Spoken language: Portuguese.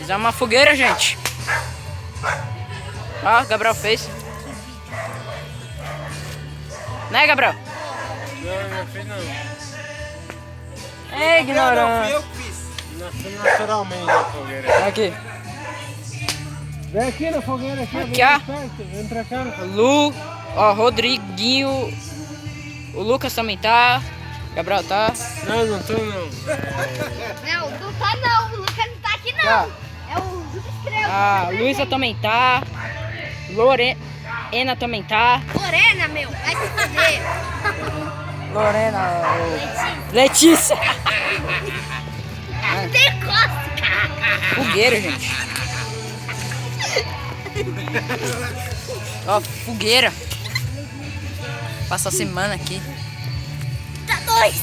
Fizer uma fogueira, gente. Ó, o Gabriel fez. Né, Gabriel? Não fiz não. É ignorante. Eu fiz. Nasci naturalmente na fogueira. Aqui. Vem aqui na fogueira, aqui, Aqui, ó. Vem pra cá. Lu, ó, Rodriguinho. O Lucas também tá. Gabriel tá. Não tô não. Não tá não, o Lucas não tá aqui não. Tá. É o Lucas Estrela. A Luísa também tá. Lorena também tá. Lorena, meu, vai se fazer. Lorena. Letícia. Tem costa. Fogueira, gente. Ó, fogueira. Passa a semana aqui. Tá dois.